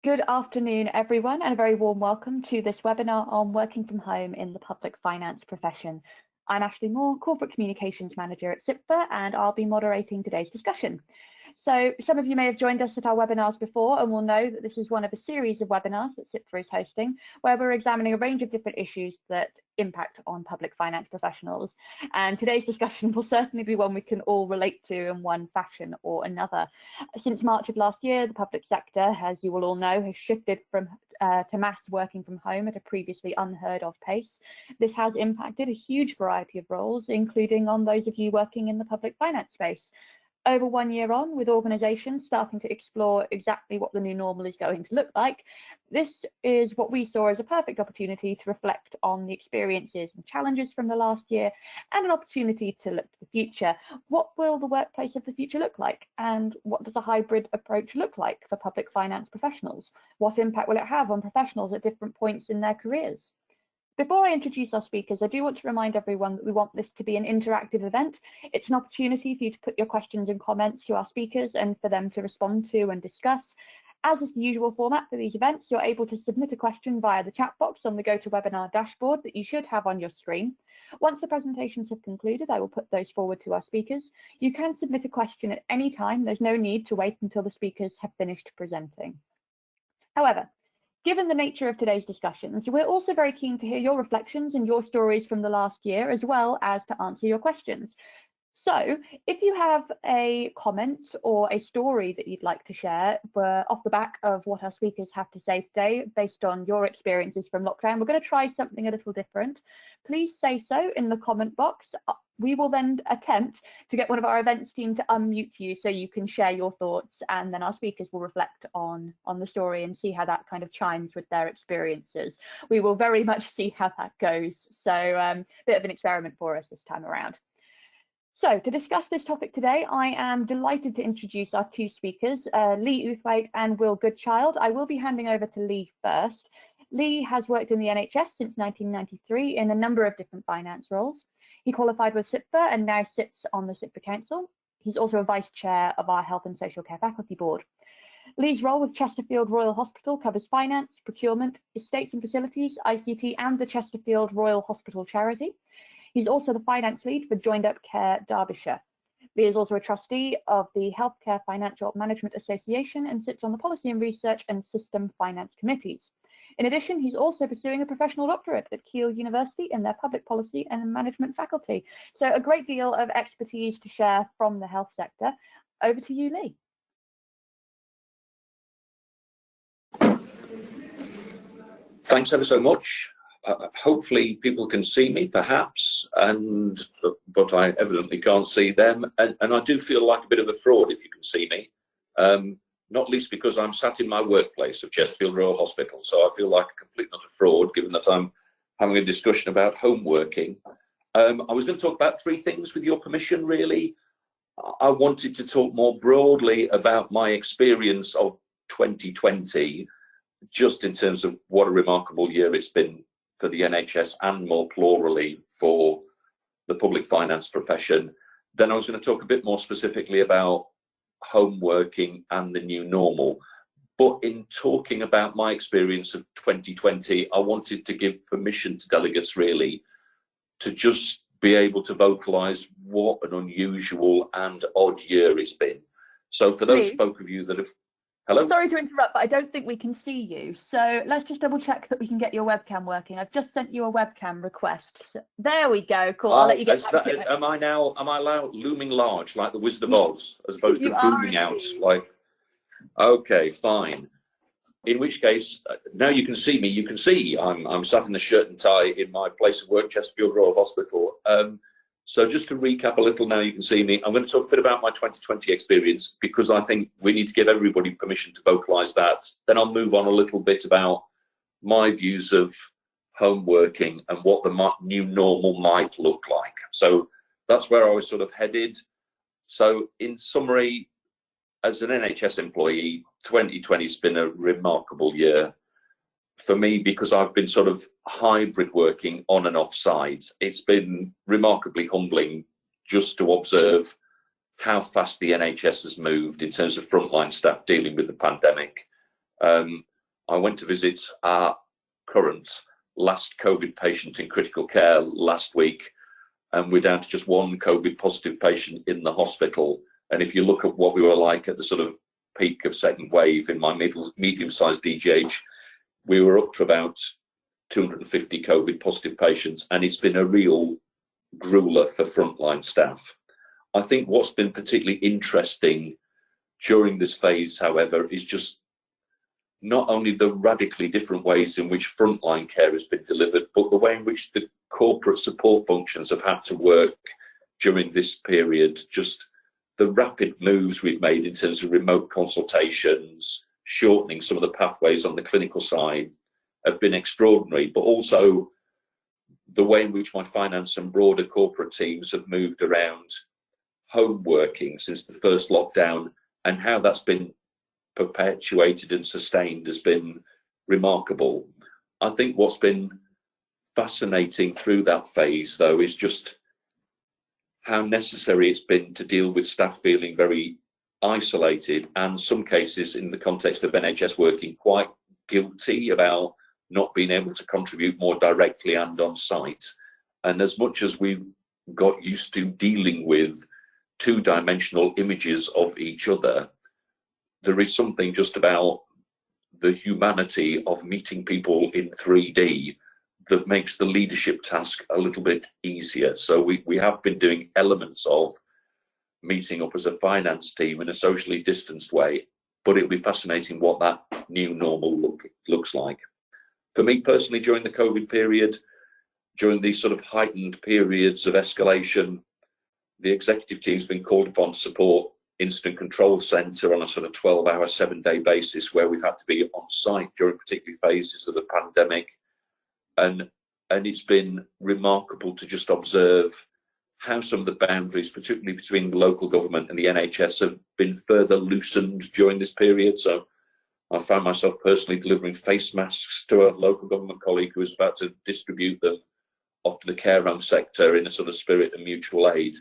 Good afternoon, everyone, and a very warm welcome to this webinar on working from home in the public finance profession. I'm Ashley Moore, Corporate Communications Manager at CIPFA, and I'll be moderating today's discussion. So some of you may have joined us at our webinars before and will know that this is one of a series of webinars that CIPFA is hosting, where we're examining a range of different issues that impact on public finance professionals. And today's discussion will certainly be one we can all relate to in one fashion or another. Since March of last year, the public sector, as you will all know, has shifted to mass working from home at a previously unheard of pace. This has impacted a huge variety of roles, including on those of you working in the public finance space. Over 1 year on, with organisations starting to explore exactly what the new normal is going to look like, this is what we saw as a perfect opportunity to reflect on the experiences and challenges from the last year, and an opportunity to look to the future. What will the workplace of the future look like? And what does a hybrid approach look like for public finance professionals? What impact will it have on professionals at different points in their careers? Before I introduce our speakers, I do want to remind everyone that we want this to be an interactive event. It's an opportunity for you to put your questions and comments to our speakers and for them to respond to and discuss. As is the usual format for these events, you're able to submit a question via the chat box on the GoToWebinar dashboard that you should have on your screen. Once the presentations have concluded, I will put those forward to our speakers. You can submit a question at any time. There's no need to wait until the speakers have finished presenting. However, given the nature of today's discussions, we're also very keen to hear your reflections and your stories from the last year, as well as to answer your questions. So if you have a comment or a story that you'd like to share off the back of what our speakers have to say today, based on your experiences from lockdown, we're going to try something a little different. Please say so in the comment box. We will then attempt to get one of our events team to unmute you so you can share your thoughts, and then our speakers will reflect on the story and see how that kind of chimes with their experiences. We will very much see how that goes. So bit of an experiment for us this time around. So to discuss this topic today, I am delighted to introduce our two speakers, Lee Uthwaite and Will Goodchild. I will be handing over to Lee first. Lee has worked in the NHS since 1993 in a number of different finance roles. He qualified with CIPFA and now sits on the CIPFA Council. He's also a vice chair of our Health and Social Care Faculty Board. Lee's role with Chesterfield Royal Hospital covers finance, procurement, estates and facilities, ICT, and the Chesterfield Royal Hospital Charity. He's also the finance lead for Joined Up Care Derbyshire. Lee is also a trustee of the Healthcare Financial Management Association and sits on the Policy and Research and System Finance Committees. In addition, he's also pursuing a professional doctorate at Keele University in their Public Policy and Management faculty. So a great deal of expertise to share from the health sector. Over to you, Lee. Thanks ever so much. Hopefully people can see me, perhaps, but I evidently can't see them. And I do feel like a bit of a fraud if you can see me, not least because I'm sat in my workplace of Chesterfield Royal Hospital. So I feel like a complete not a fraud, given that I'm having a discussion about home working. I was going to talk about three things with your permission, really. I wanted to talk more broadly about my experience of 2020, just in terms of what a remarkable year it's been for the NHS and more plurally for the public finance profession. Then I was going to talk a bit more specifically about home working and the new normal. But in talking about my experience of 2020, I wanted to give permission to delegates really to just be able to vocalise what an unusual and odd year it's been. So for those folk of you that have... Hello? Sorry to interrupt, but I don't think we can see you. So let's just double check that we can get your webcam working. I've just sent you a webcam request. So, there we go. Cool. I'll let you get back to it. Am I looming large like the Wizard of Oz, as opposed to booming out like? Okay, fine. In which case, now you can see me. You can see I'm sat in the shirt and tie in my place of work, Chesterfield Royal Hospital. So just to recap a little, now you can see me. I'm going to talk a bit about my 2020 experience because I think we need to give everybody permission to vocalise that. Then I'll move on a little bit about my views of home working and what the new normal might look like. So that's where I was sort of headed. So in summary, as an NHS employee, 2020 has been a remarkable year for me because I've been sort of hybrid working on and off sides. It's been remarkably humbling just to observe how fast the NHS has moved in terms of frontline staff dealing with the pandemic. I went to visit our current last COVID patient in critical care last week, and we're down to just one COVID positive patient in the hospital. And if you look at what we were like at the sort of peak of second wave in my medium-sized DGH, we were up to about 250 COVID positive patients, and it's been a real grueler for frontline staff. I think what's been particularly interesting during this phase, however, is just not only the radically different ways in which frontline care has been delivered, but the way in which the corporate support functions have had to work during this period. Just the rapid moves we've made in terms of remote consultations, shortening some of the pathways on the clinical side have been extraordinary, but also the way in which my finance and broader corporate teams have moved around home working since the first lockdown, and how that's been perpetuated and sustained has been remarkable. I think what's been fascinating through that phase, though, is just how necessary it's been to deal with staff feeling very isolated, and some cases in the context of NHS working quite guilty about not being able to contribute more directly and on site. And as much as we've got used to dealing with two-dimensional images of each other, there is something just about the humanity of meeting people in 3D that makes the leadership task a little bit easier. So we have been doing elements of meeting up as a finance team in a socially distanced way, but it'll be fascinating what that new normal looks like. For me personally, during the COVID period, during these sort of heightened periods of escalation, the executive team's been called upon to support Incident Control Centre on a sort of 12-hour, 7-day basis, where we've had to be on site during particular phases of the pandemic. And it's been remarkable to just observe how some of the boundaries, particularly between the local government and the NHS, have been further loosened during this period. So I found myself personally delivering face masks to a local government colleague who was about to distribute them off to the care home sector in a sort of spirit of mutual aid.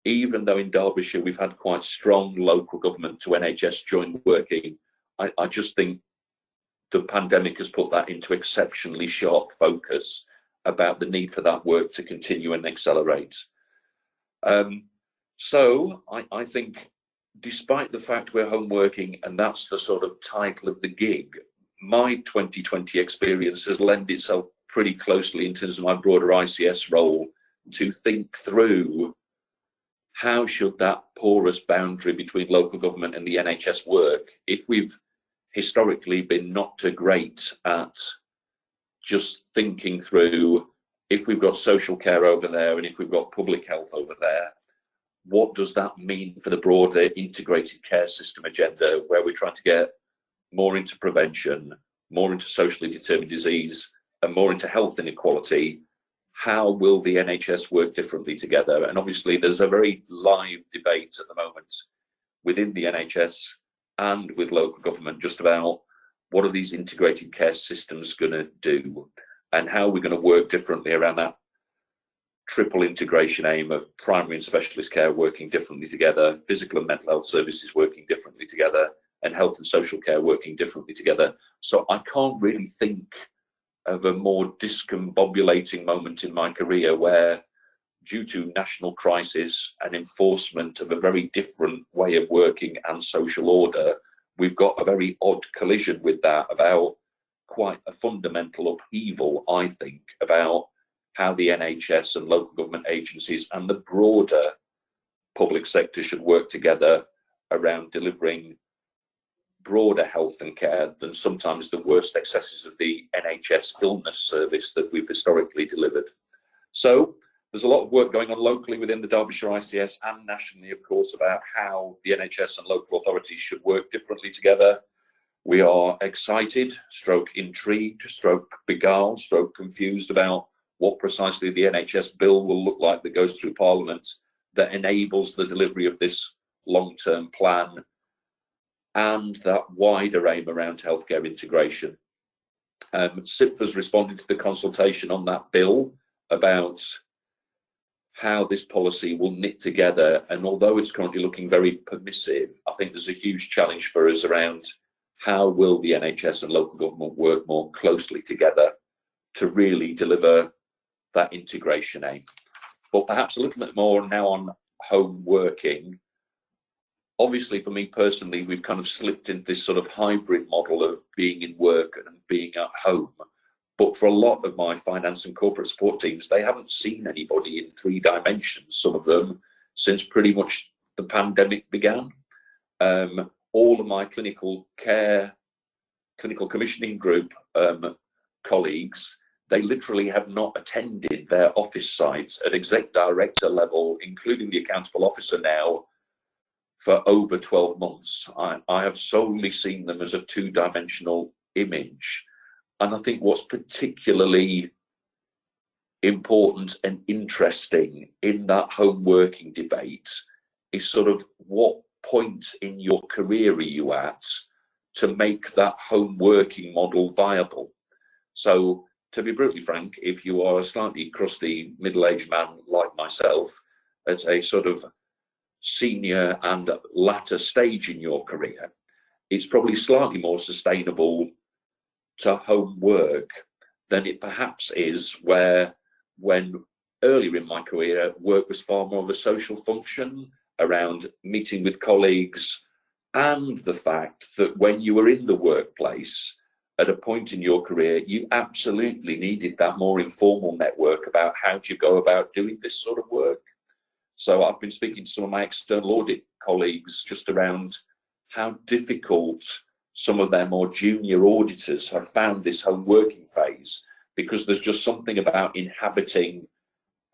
Even though in Derbyshire we've had quite strong local government to NHS joint working, I just think the pandemic has put that into exceptionally sharp focus about the need for that work to continue and accelerate. So I think, despite the fact we're home working, and that's the sort of title of the gig, my 2020 experience has lent itself pretty closely in terms of my broader ICS role to think through how should that porous boundary between local government and the NHS work if we've historically been not too great at just thinking through, if we've got social care over there and if we've got public health over there, what does that mean for the broader integrated care system agenda, where we're trying to get more into prevention, more into socially determined disease, and more into health inequality? How will the NHS work differently together? And obviously there's a very live debate at the moment within the NHS and with local government just about what are these integrated care systems going to do, and how we're going to work differently around that triple integration aim of primary and specialist care working differently together, physical and mental health services working differently together, and health and social care working differently together. So I can't really think of a more discombobulating moment in my career where, due to national crisis and enforcement of a very different way of working and social order, we've got a very odd collision with that about quite a fundamental upheaval, I think, about how the NHS and local government agencies and the broader public sector should work together around delivering broader health and care than sometimes the worst excesses of the NHS illness service that we've historically delivered. So there's a lot of work going on locally within the Derbyshire ICS and nationally, of course, about how the NHS and local authorities should work differently together. We are excited, stroke intrigued, stroke beguiled, stroke confused about what precisely the NHS bill will look like that goes through Parliament that enables the delivery of this long-term plan and that wider aim around healthcare integration. CIPFA's responded to the consultation on that bill about how this policy will knit together, and although it's currently looking very permissive, I think there's a huge challenge for us around how will the NHS and local government work more closely together to really deliver that integration aim. But perhaps a little bit more now on home working. Obviously, for me personally, we've kind of slipped into this sort of hybrid model of being in work and being at home. But for a lot of my finance and corporate support teams, they haven't seen anybody in 3 dimensions, some of them, since pretty much the pandemic began. All of my clinical commissioning group colleagues, they literally have not attended their office sites at exec director level, including the accountable officer now, for over 12 months. I have solely seen them as a 2-dimensional image. And I think what's particularly important and interesting in that home working debate is sort of what point in your career are you at to make that home working model viable. So to be brutally frank, if you are a slightly crusty middle-aged man like myself at a sort of senior and latter stage in your career, it's probably slightly more sustainable to home work than it perhaps is when earlier in my career, work was far more of a social function around meeting with colleagues, and the fact that when you were in the workplace at a point in your career, you absolutely needed that more informal network about how do you go about doing this sort of work. So I've been speaking to some of my external audit colleagues just around how difficult some of their more junior auditors have found this home working phase, because there's just something about inhabiting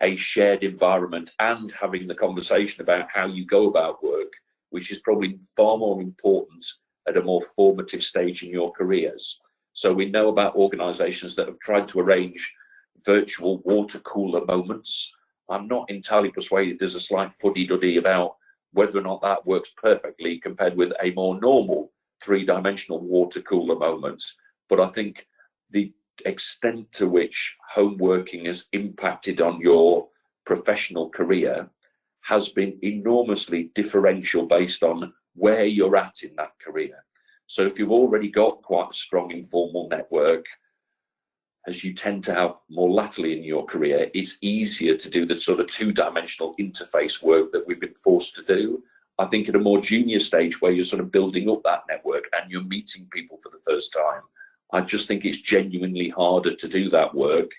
a shared environment and having the conversation about how you go about work, which is probably far more important at a more formative stage in your careers. So we know about organizations that have tried to arrange virtual water cooler moments. I'm not entirely persuaded there's a slight fuddy-duddy about whether or not that works perfectly compared with a more normal 3-dimensional water cooler moment. But I think the extent to which home working has impacted on your professional career has been enormously differential based on where you're at in that career. So if you've already got quite a strong informal network, as you tend to have more latterly in your career, it's easier to do the sort of 2-dimensional interface work that we've been forced to do. I think at a more junior stage where you're sort of building up that network and you're meeting people for the first time, I just think it's genuinely harder to do that work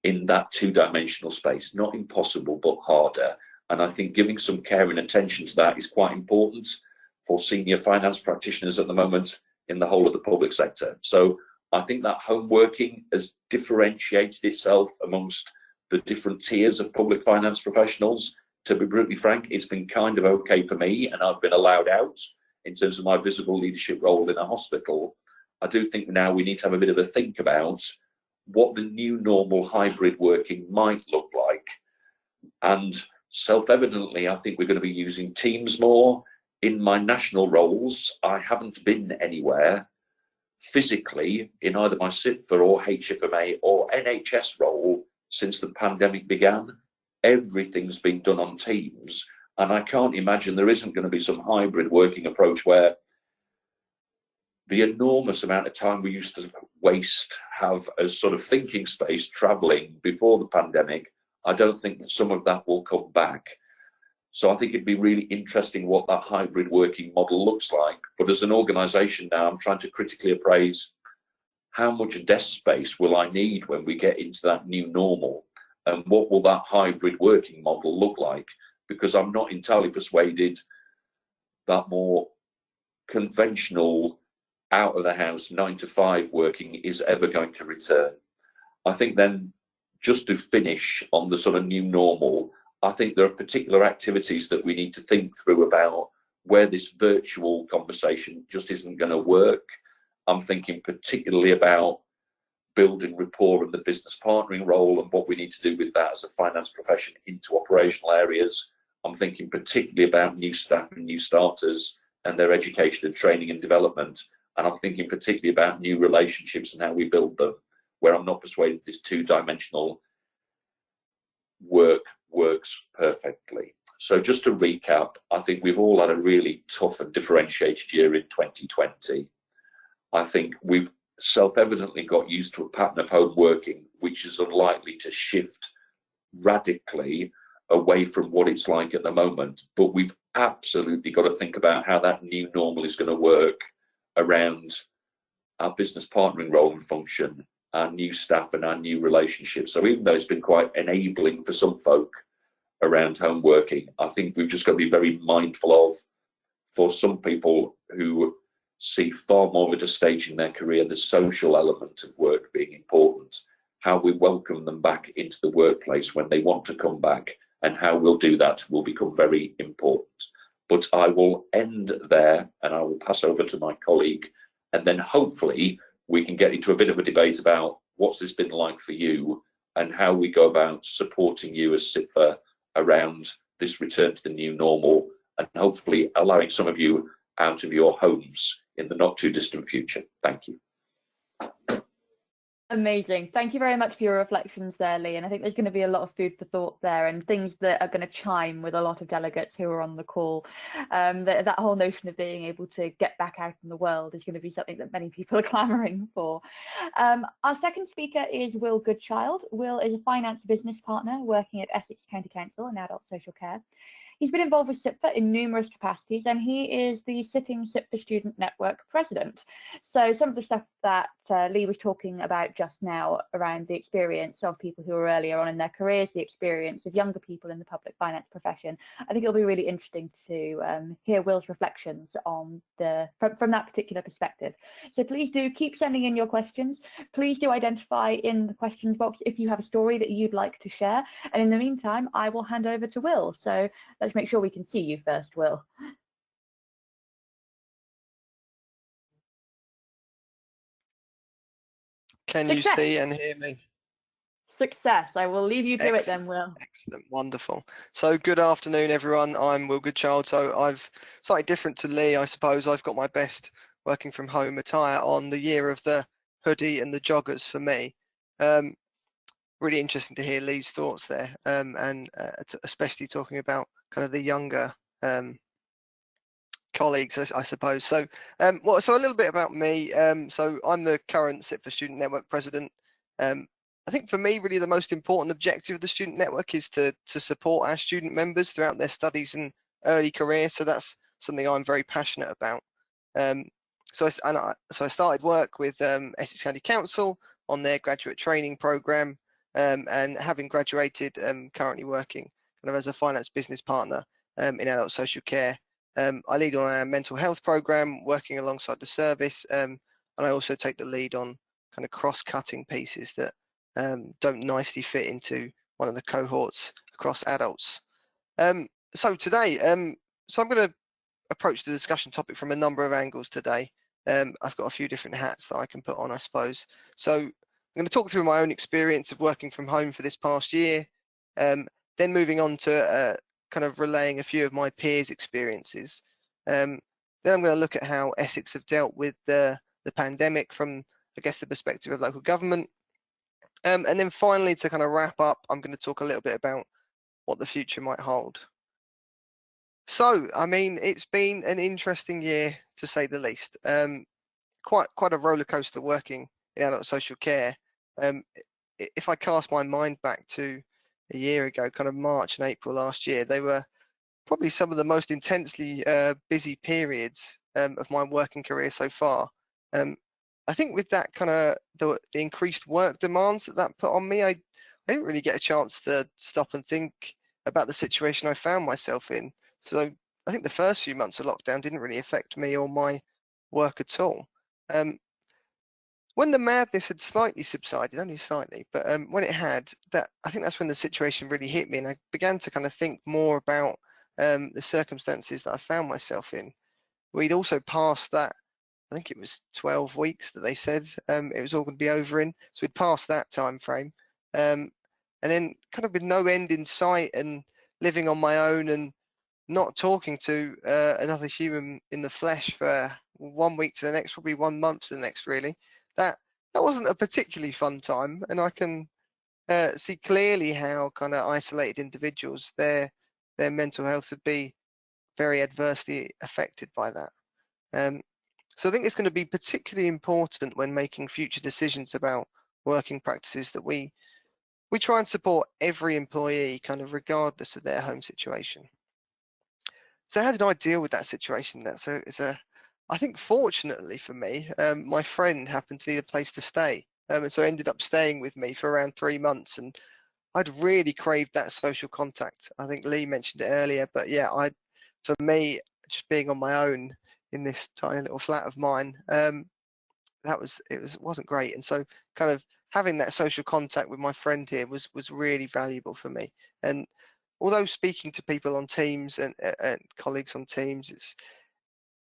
in that 2-dimensional space. Not impossible, but harder. And I think giving some care and attention to that is quite important for senior finance practitioners at the moment in the whole of the public sector. So I think that home working has differentiated itself amongst the different tiers of public finance professionals. To be brutally frank, it's been kind of okay for me, and I've been allowed out in terms of my visible leadership role in a hospital. I do think now we need to have a bit of a think about what the new normal hybrid working might look like. And self-evidently, I think we're going to be using Teams more. In my national roles, I haven't been anywhere physically in either my SIPFA or HFMA or NHS role since the pandemic began. Everything's been done on Teams, and I can't imagine there isn't going to be some hybrid working approach where the enormous amount of time we used to have as sort of thinking space traveling before the pandemic, I don't think that some of that will come back. So I think it'd be really interesting what that hybrid working model looks like. But as an organization now, I'm trying to critically appraise how much desk space will I need when we get into that new normal, and what will that hybrid working model look like? Because I'm not entirely persuaded that more conventional out of the house 9-to-5 working is ever going to return. I think then, just to finish on the sort of new normal, I think there are particular activities that we need to think through about where this virtual conversation just isn't going to work. I'm thinking particularly about building rapport in the business partnering role and what we need to do with that as a finance profession into operational areas. I'm thinking particularly about new staff and new starters and their education and training and development. And I'm thinking particularly about new relationships and how we build them, where I'm not persuaded this 2-dimensional work works perfectly. So just to recap, I think we've all had a really tough and differentiated year in 2020. I think we've self-evidently got used to a pattern of home working, which is unlikely to shift radically away from what it's like at the moment. But we've absolutely got to think about how that new normal is going to work around our business partnering role and function, our new staff and our new relationships. So even though it's been quite enabling for some folk around home working, I think we've just got to be very mindful of, for some people who see far more at a stage in their career, the social element of work being important, how we welcome them back into the workplace when they want to come back, and how we'll do that will become very important. But I will end there and I will pass over to my colleague, and then hopefully we can get into a bit of a debate about what's this been like for you and how we go about supporting you as SIPFA around this return to the new normal, and hopefully allowing some of you out of your homes in the not too distant future. Thank you. Amazing. Thank you very much for your reflections there, Lee. And I think there's going to be a lot of food for thought there, and things that are going to chime with a lot of delegates who are on the call. That whole notion of being able to get back out in the world is going to be something that many people are clamouring for. Our second speaker is Will Goodchild. Will is a finance business partner working at Essex County Council in adult social care. He's been involved with SIPFA in numerous capacities, and he is the sitting SIPFA Student Network president. So some of the stuff that Lee was talking about just now around the experience of people who are earlier on in their careers, the experience of younger people in the public finance profession, I think it'll be really interesting to hear Will's reflections on from that particular perspective. So please do keep sending in your questions. Please do identify in the questions box if you have a story that you'd like to share. And in the meantime, I will hand over to Will. So let's make sure we can see you first, Will. Can you see and hear me? Success. I will leave you to it then, Will. Excellent, wonderful. So good afternoon, everyone. I'm Will Goodchild. So I've slightly different to Lee, I suppose. I've got my best working from home attire on, the year of the hoodie and the joggers for me. Really interesting to hear Lee's thoughts there, and especially talking about kind of the younger colleagues, I suppose. So, so a little bit about me. So I'm the current SIPFA Student Network president. I think for me, really the most important objective of the student network is to support our student members throughout their studies and early career. So that's something I'm very passionate about. So I started work with Essex County Council on their graduate training programme, and having graduated, currently working kind of as a finance business partner in adult social care. I lead on our mental health programme, working alongside the service, and I also take the lead on kind of cross-cutting pieces that don't nicely fit into one of the cohorts across adults. So today, so I'm going to approach the discussion topic from a number of angles today. I've got a few different hats that I can put on, I suppose. So I'm going to talk through my own experience of working from home for this past year, then moving on to kind of relaying a few of my peers' experiences. Then I'm going to look at how Essex have dealt with the pandemic from, I guess, the perspective of local government. And then finally, to kind of wrap up, I'm going to talk a little bit about what the future might hold. So, I mean, it's been an interesting year, to say the least. Quite a roller coaster working in adult social care. If I cast my mind back to a year ago, kind of March and April last year, they were probably some of the most intensely busy periods of my working career so far. I think with that kind of the increased work demands that put on me, I didn't really get a chance to stop and think about the situation I found myself in. So I think the first few months of lockdown didn't really affect me or my work at all. When the madness had slightly subsided, only slightly, but when it had, I think that's when the situation really hit me, and I began to kind of think more about the circumstances that I found myself in. We'd also passed that, I think it was 12 weeks that they said it was all going to be over in, so we'd passed that time frame, and then kind of with no end in sight and living on my own and not talking to another human in the flesh for 1 week to the next, probably 1 month to the next, really. That wasn't a particularly fun time, and I can see clearly how kind of isolated individuals, their mental health would be very adversely affected by that. So I think it's going to be particularly important when making future decisions about working practices that we try and support every employee kind of regardless of their home situation. So how did I deal with that situation? I think fortunately for me, my friend happened to need a place to stay. And so ended up staying with me for around 3 months, and I'd really craved that social contact. I think Lee mentioned it earlier, but yeah, for me, just being on my own in this tiny little flat of mine, wasn't great. And so kind of having that social contact with my friend here was really valuable for me. And although speaking to people on Teams and colleagues on Teams,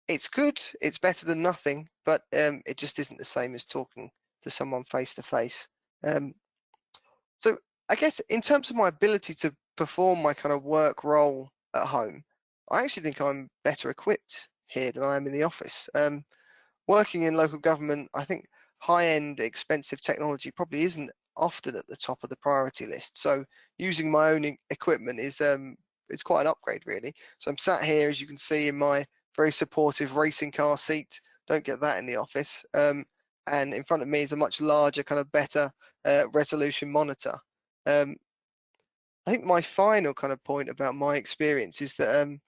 it's good, it's better than nothing, but it just isn't the same as talking to someone face to face. So I guess in terms of my ability to perform my kind of work role at home, I actually think I'm better equipped here than I am in the office. Working in local government, I think high-end, expensive technology probably isn't often at the top of the priority list. So using my own equipment is it's quite an upgrade, really. So I'm sat here, as you can see, in my very supportive racing car seat. Don't get that in the office. And in front of me is a much larger, kind of better resolution monitor. I think my final kind of point about my experience is that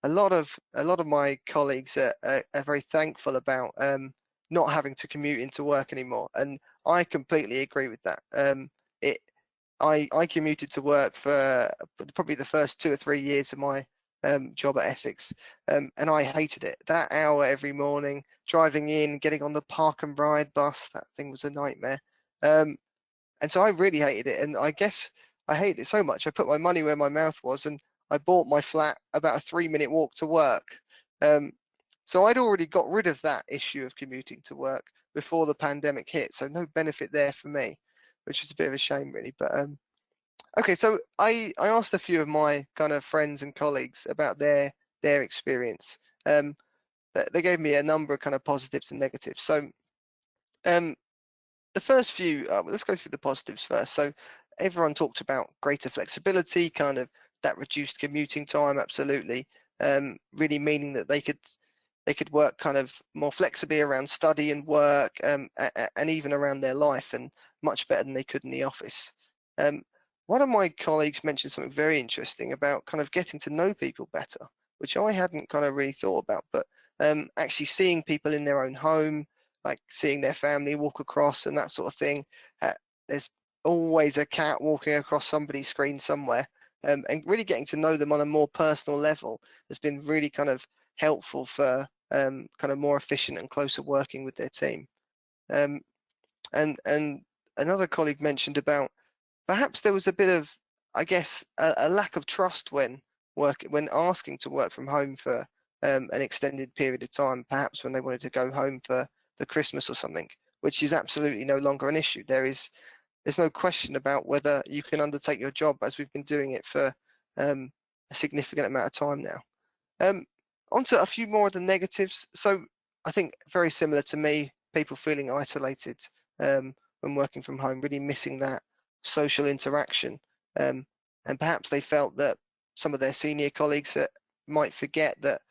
a lot of my colleagues are very thankful about not having to commute into work anymore, and I completely agree with that. I commuted to work for probably the first 2 or 3 years of my job at Essex, and I hated it. That hour every morning, driving in, getting on the park and ride bus, that thing was a nightmare. And so I really hated it, and I guess I hated it so much I put my money where my mouth was, and I bought my flat about a 3-minute walk to work. So I'd already got rid of that issue of commuting to work before the pandemic hit, so no benefit there for me, which is a bit of a shame, really. But okay, so I asked a few of my kind of friends and colleagues about their experience. They gave me a number of kind of positives and negatives. So the first few, let's go through the positives first. So everyone talked about greater flexibility, kind of that reduced commuting time, absolutely, really meaning that they could work kind of more flexibly around study and work, and even around their life, and much better than they could in the office. One of my colleagues mentioned something very interesting about kind of getting to know people better, which I hadn't kind of really thought about, but actually seeing people in their own home, like seeing their family walk across and that sort of thing. There's always a cat walking across somebody's screen somewhere, and really getting to know them on a more personal level has been really kind of helpful for kind of more efficient and closer working with their team. And another colleague mentioned about perhaps there was a bit of, I guess, a lack of trust when asking to work from home for an extended period of time, perhaps when they wanted to go home for Christmas or something, which is absolutely no longer an issue. There's no question about whether you can undertake your job as we've been doing it for a significant amount of time now. On to a few more of the negatives. So I think very similar to me, people feeling isolated when working from home, really missing that social interaction, and perhaps they felt that some of their senior colleagues might forget that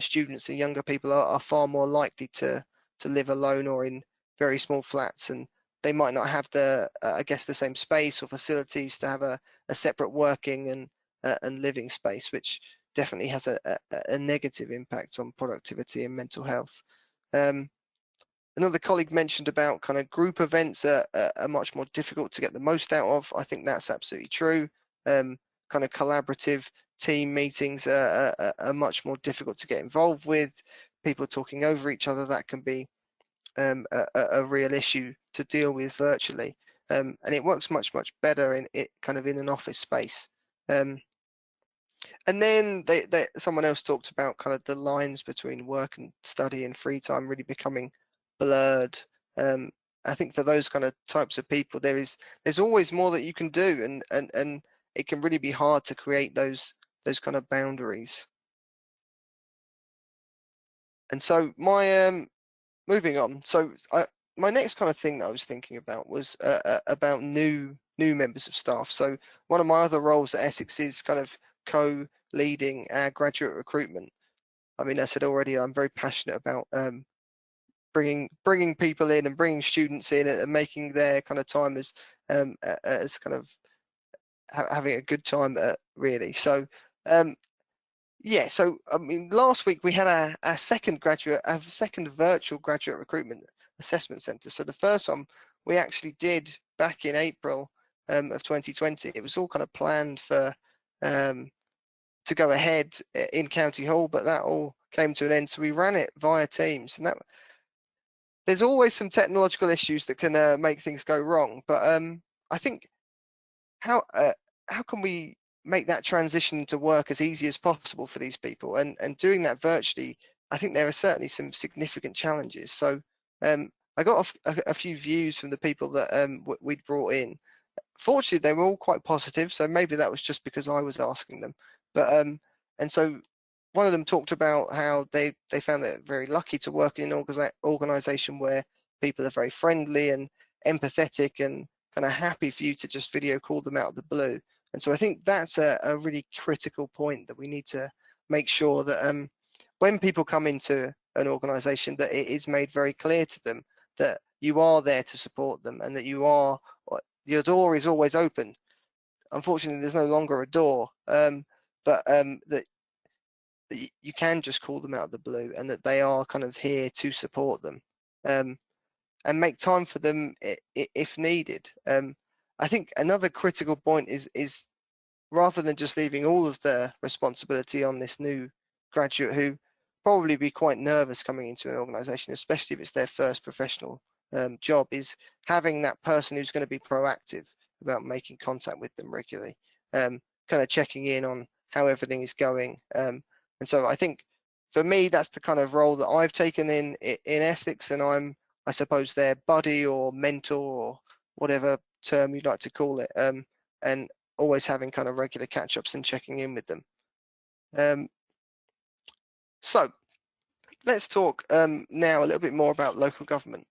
students and younger people are far more likely to live alone or in very small flats, and they might not have I guess the same space or facilities to have a separate working and living space, which definitely has a negative impact on productivity and mental health. Another colleague mentioned about kind of group events are much more difficult to get the most out of. I think that's absolutely true. Kind of collaborative team meetings are much more difficult to get involved with. People talking over each other, that can be a real issue to deal with virtually, and it works much better in an office space. And then someone else talked about kind of the lines between work and study and free time really becoming blurred. I think for those kind of types of people, there's always more that you can do, and it can really be hard to create those kind of boundaries. And so my moving on. So my next kind of thing that I was thinking about was about new members of staff. So one of my other roles at Essex is kind of co-leading our graduate recruitment. I mean, I said already, I'm very passionate about bringing people in and bringing students in and making their kind of time as kind of having a good time really. So yeah, so I mean, last week we had a second virtual graduate recruitment assessment centre. So the first one we actually did back in April of 2020. It was all kind of planned for to go ahead in County Hall, but that all came to an end. So we ran it via Teams, and there's always some technological issues that can make things go wrong. But I think how can we make that transition to work as easy as possible for these people, and doing that virtually, I think there are certainly some significant challenges. So I got a few views from the people that we'd brought in. Fortunately, they were all quite positive, so maybe that was just because I was asking them. But and so one of them talked about how they found it very lucky to work in an organization where people are very friendly and empathetic and kind of happy for you to just video call them out of the blue. And so I think that's a really critical point, that we need to make sure that when people come into an organization, that it is made very clear to them that you are there to support them, and that your door is always open. Unfortunately, there's no longer a door, but that you can just call them out of the blue, and that they are kind of here to support them, and make time for them if needed. I think another critical point is rather than just leaving all of the responsibility on this new graduate, who probably be quite nervous coming into an organization, especially if it's their first professional job, is having that person who's going to be proactive about making contact with them regularly, kind of checking in on how everything is going. And so I think for me, that's the kind of role that I've taken in Essex, and I'm, I suppose, their buddy or mentor or whatever term you'd like to call it, and always having kind of regular catch-ups and checking in with them. So let's talk now a little bit more about local government.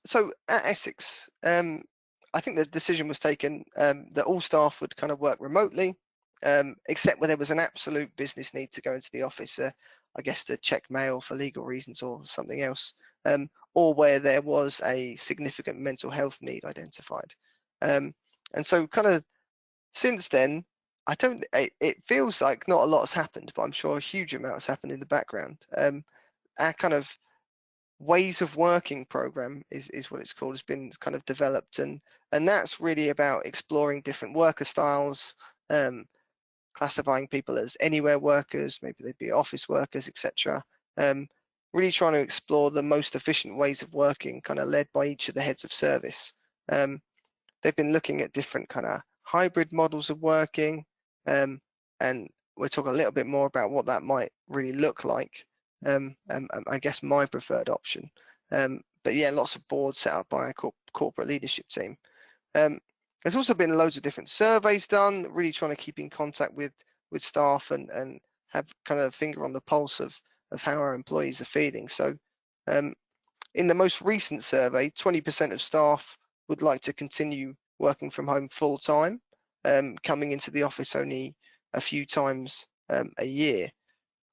So at Essex, I think the decision was taken that all staff would kind of work remotely, except where there was an absolute business need to go into the office, I guess to check mail for legal reasons or something else, or where there was a significant mental health need identified. And so kind of since then, it feels like not a lot has happened, but I'm sure a huge amount has happened in the background. Our kind of ways of working program is what it's called, has been kind of developed, and that's really about exploring different worker styles, classifying people as anywhere workers, maybe they'd be office workers, etc. Really trying to explore the most efficient ways of working, kind of led by each of the heads of service. They've been looking at different kind of hybrid models of working, and we'll talk a little bit more about what that might really look like. I guess my preferred option. But yeah, lots of boards set up by a corporate leadership team. There's also been loads of different surveys done, really trying to keep in contact with staff and have kind of a finger on the pulse of how our employees are feeling. So in the most recent survey, 20% of staff would like to continue working from home full time, coming into the office only a few times a year.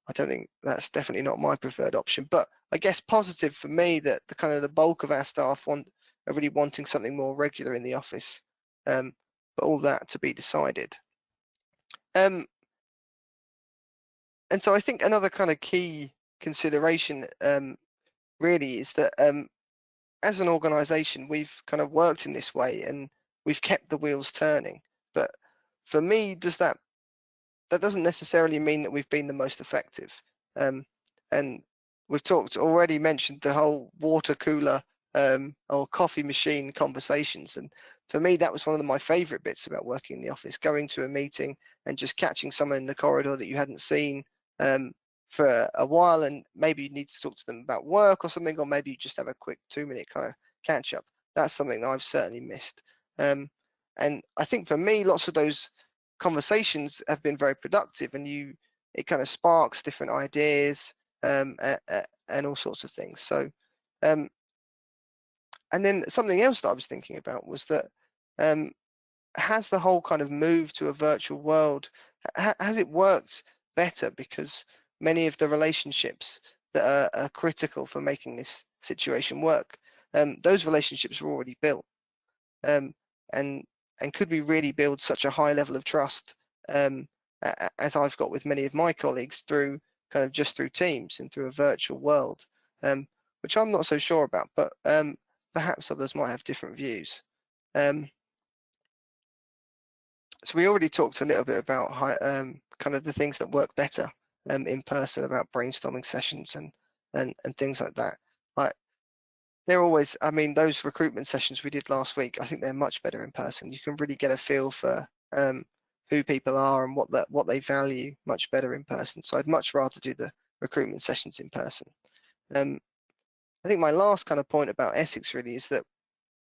I don't think that's definitely not my preferred option, but I guess positive for me that the kind of the bulk of our staff are really wanting something more regular in the office, but all that to be decided. And so I think another kind of key consideration really is that as an organisation, we've kind of worked in this way and we've kept the wheels turning. But for me, that doesn't necessarily mean that we've been the most effective. And we've already mentioned the whole water cooler or coffee machine conversations. And for me, that was one of my favourite bits about working in the office, going to a meeting and just catching someone in the corridor that you hadn't seen for a while, and maybe you need to talk to them about work or something, or maybe you just have a quick 2-minute kind of catch up. That's something that I've certainly missed. And I think for me, lots of those conversations have been very productive, and it kind of sparks different ideas and all sorts of things. So and then something else that I was thinking about was that has the whole kind of move to a virtual world, has it worked better because many of the relationships that are critical for making this situation work, those relationships are already built. And could we really build such a high level of trust as I've got with many of my colleagues through kind of just through Teams and through a virtual world, which I'm not so sure about, but perhaps others might have different views. So we already talked a little bit about kind of the things that work better in person, about brainstorming sessions and things like that. They're always, I mean, those recruitment sessions we did last week, I think they're much better in person. You can really get a feel for who people are and what they value much better in person. So I'd much rather do the recruitment sessions in person. I think my last kind of point about Essex really is that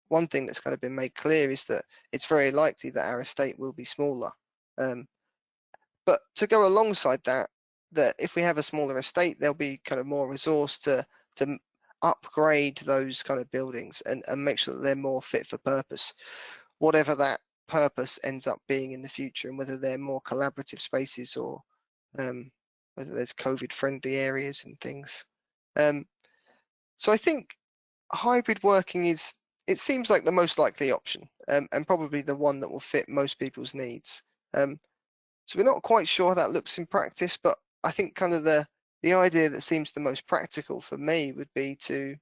one thing that's kind of been made clear is that it's very likely that our estate will be smaller. But to go alongside that if we have a smaller estate, there'll be kind of more resource to upgrade those kind of buildings and make sure that they're more fit for purpose, whatever that purpose ends up being in the future, and whether they're more collaborative spaces or whether there's COVID friendly areas and things. So I think hybrid working it seems like the most likely option, and probably the one that will fit most people's needs. So we're not quite sure how that looks in practice, but I think kind of the idea that seems the most practical for me would be to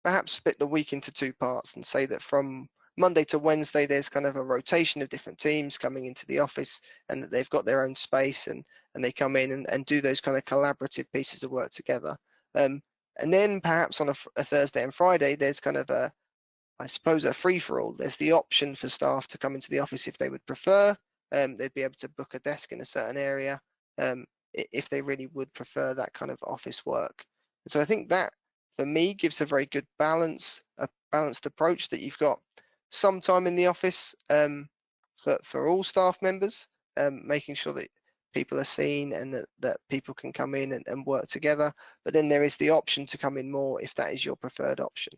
perhaps split the week into two parts and say that from Monday to Wednesday, there's kind of a rotation of different teams coming into the office, and that they've got their own space and they come in and do those kind of collaborative pieces of work together. And then perhaps on a Thursday and Friday, there's kind of I suppose a free-for-all. There's the option for staff to come into the office if they would prefer. They'd be able to book a desk in a certain area if they really would prefer that kind of office work. And so I think that, for me, gives a very good balanced approach, that you've got some time in the office for all staff members, making sure that people are seen and that people can come in and work together. But then there is the option to come in more if that is your preferred option.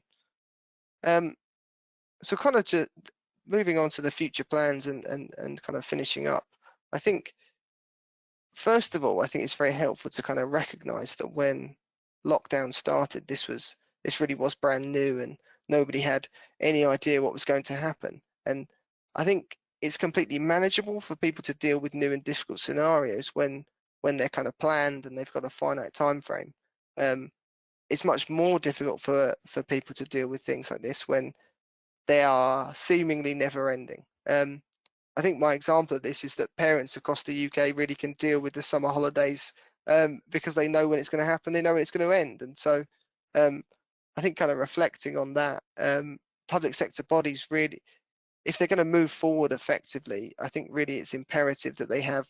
So kind of moving on to the future plans and kind of finishing up, I think, first of all, I think it's very helpful to kind of recognise that when lockdown started, this really was brand new and nobody had any idea what was going to happen. And I think it's completely manageable for people to deal with new and difficult scenarios when they're kind of planned and they've got a finite time frame. It's much more difficult for people to deal with things like this when they are seemingly never ending. I think my example of this is that parents across the UK really can deal with the summer holidays because they know when it's going to happen, they know when it's going to end. And so I think kind of reflecting on that, public sector bodies really, if they're going to move forward effectively, I think really it's imperative that they have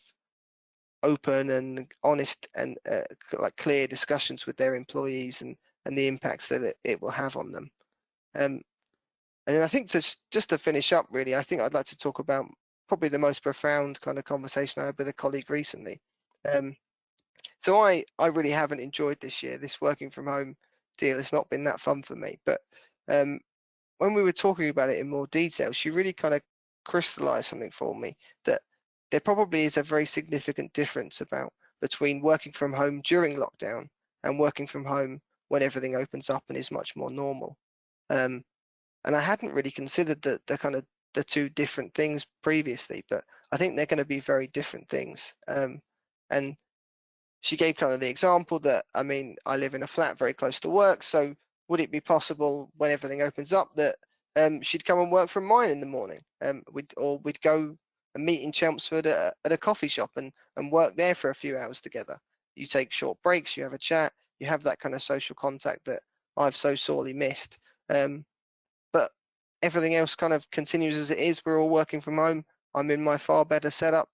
open and honest and like clear discussions with their employees and the impacts that it will have on them. And then I think just to finish up, really, I think I'd like to talk about probably the most profound kind of conversation I had with a colleague recently. So I really haven't enjoyed this year. This working from home deal has not been that fun for me. But when we were talking about it in more detail, she really kind of crystallized something for me, that there probably is a very significant difference between working from home during lockdown and working from home when everything opens up and is much more normal. And I hadn't really considered the kind of the two different things previously, but I think they're going to be very different things. And she gave kind of the example that, I mean, I live in a flat very close to work, so would it be possible when everything opens up that she'd come and work from mine in the morning? We'd go and meet in Chelmsford at a coffee shop and work there for a few hours together. You take short breaks, you have a chat, you have that kind of social contact that I've so sorely missed. But everything else kind of continues as it is. We're all working from home. I'm in my far better setup.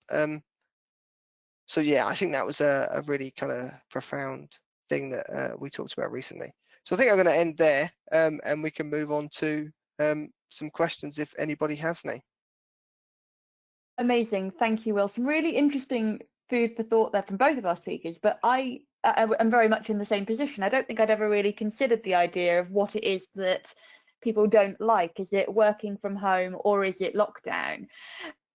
So yeah, I think that was a really kind of profound thing that we talked about recently. So I think I'm going to end there, and we can move on to some questions if anybody has any. Amazing, thank you, Will. Some really interesting food for thought there from both of our speakers, but I'm very much in the same position. I don't think I'd ever really considered the idea of what it is that people don't like. Is it working from home or is it lockdown?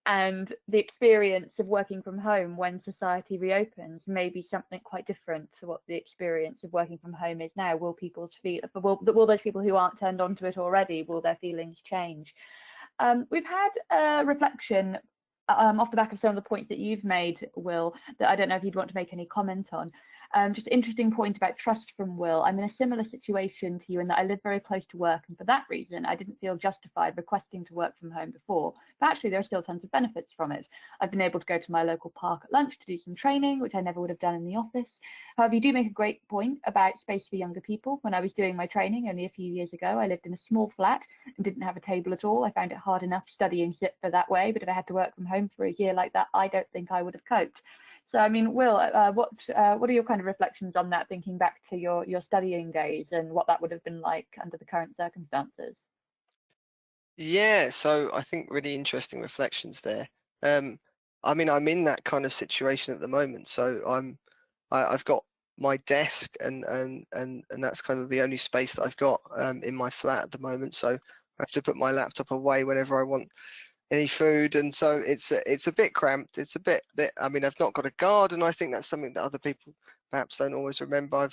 and the experience of working from home when society reopens may be something quite different to what the experience of working from home is now. Will those people who aren't turned on to it already, will their feelings change? We've had a reflection off the back of some of the points that you've made, Will, that I don't know if you'd want to make any comment on. Just an interesting point about trust from Will. I'm in a similar situation to you in that I live very close to work, and for that reason I didn't feel justified requesting to work from home before, but actually there are still tons of benefits from it. I've been able to go to my local park at lunch to do some training, which I never would have done in the office. However, you do make a great point about space for younger people. When I was doing my training only a few years ago, I lived in a small flat and didn't have a table at all. I found it hard enough studying SIPFA that way, but if I had to work from home for a year like that, I don't think I would have coped. So, I mean, Will, what are your kind of reflections on that, thinking back to your studying days and what that would have been like under the current circumstances? Yeah, so I think really interesting reflections there. I mean, I'm in that kind of situation at the moment. So I've got my desk and that's kind of the only space that I've got in my flat at the moment. So I have to put my laptop away whenever I want any food, and so it's a bit cramped. It's a bit that, I mean, I've not got a garden. I think that's something that other people perhaps don't always remember.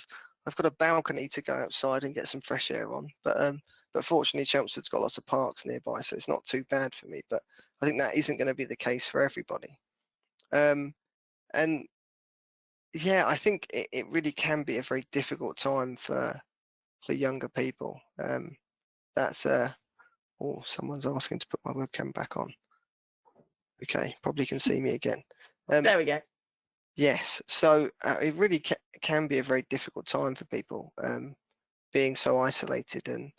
I've got a balcony to go outside and get some fresh air on, but fortunately Chelmsford's got lots of parks nearby, so it's not too bad for me. But I think that isn't going to be the case for everybody. And yeah, I think it really can be a very difficult time for younger people. That's oh, someone's asking to put my webcam back on. Okay, probably can see me again. There we go. Yes, so it really can be a very difficult time for people being so isolated. And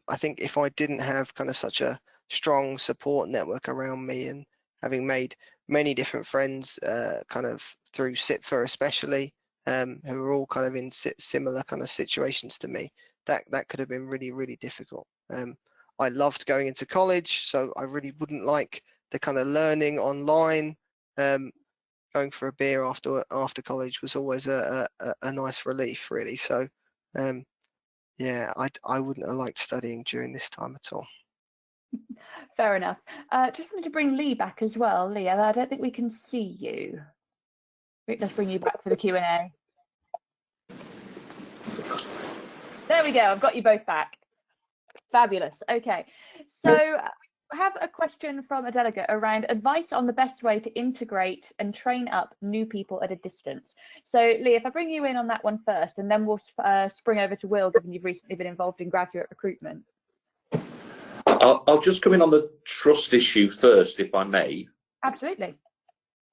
I think if I didn't have kind of such a strong support network around me, and having made many different friends kind of through SIPFA especially, who are all kind of in similar kind of situations to me, that could have been really, really difficult. I loved going into college, so I really wouldn't like the kind of learning online. Going for a beer after college was always a nice relief, really. So yeah, I wouldn't have liked studying during this time at all. Fair enough. Just wanted to bring Lee back as well. Lee, I don't think we can see you. Let's bring you back for the Q&A. There we go. I've got you both back. Fabulous. Okay, so I have a question from a delegate around advice on the best way to integrate and train up new people at a distance. So Lee, if I bring you in on that one first, and then we'll spring over to Will, given you've recently been involved in graduate recruitment. I'll just come in on the trust issue first, if I may. Absolutely.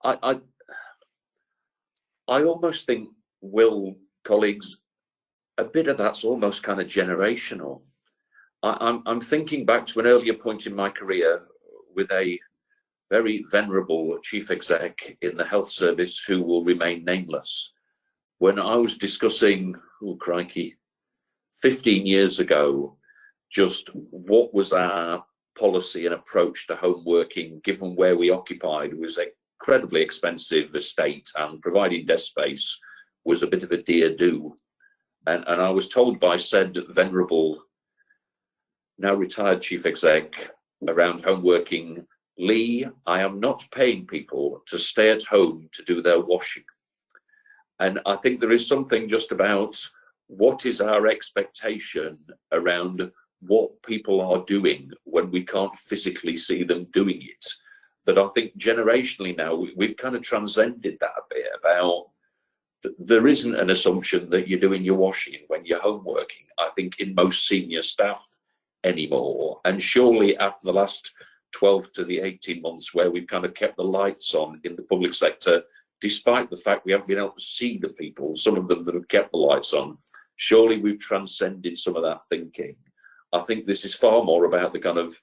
I almost think, Will, colleagues, a bit of that's almost kind of generational. I'm thinking back to an earlier point in my career with a very venerable chief exec in the health service who will remain nameless. When I was discussing, oh crikey, 15 years ago, just what was our policy and approach to home working, given where we occupied was an incredibly expensive estate, and providing desk space was a bit of a dear do. And I was told by said venerable, now retired chief exec around home working, Lee, I am not paying people to stay at home to do their washing. And I think there is something just about what is our expectation around what people are doing when we can't physically see them doing it, that I think generationally now we've kind of transcended that a bit about there isn't an assumption that you're doing your washing when you're home working, I think, in most senior staff anymore. And surely after the last 12 to the 18 months where we've kind of kept the lights on in the public sector, despite the fact we haven't been able to see the people, some of them that have kept the lights on, surely we've transcended some of that thinking. I think this is far more about the kind of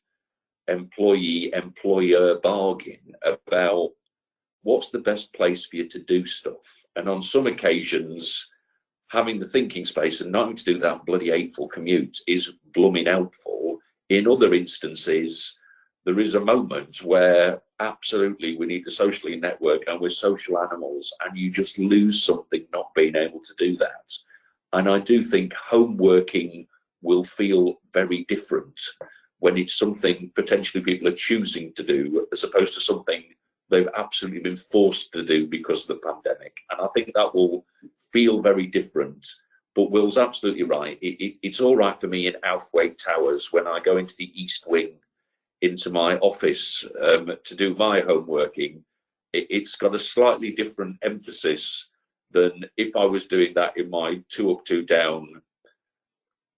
employee-employer bargain about what's the best place for you to do stuff. And on some occasions, having the thinking space and not having to do that bloody hateful commute is blooming helpful. In other instances, there is a moment where absolutely we need to socially network and we're social animals, and you just lose something not being able to do that. And I do think home working will feel very different when it's something potentially people are choosing to do, as opposed to something they've absolutely been forced to do because of the pandemic. And I think that will feel very different. But Will's absolutely right. It's all right for me in Outhwaite Towers when I go into the East Wing, into my office to do my homeworking. It's got a slightly different emphasis than if I was doing that in my 2 up, 2 down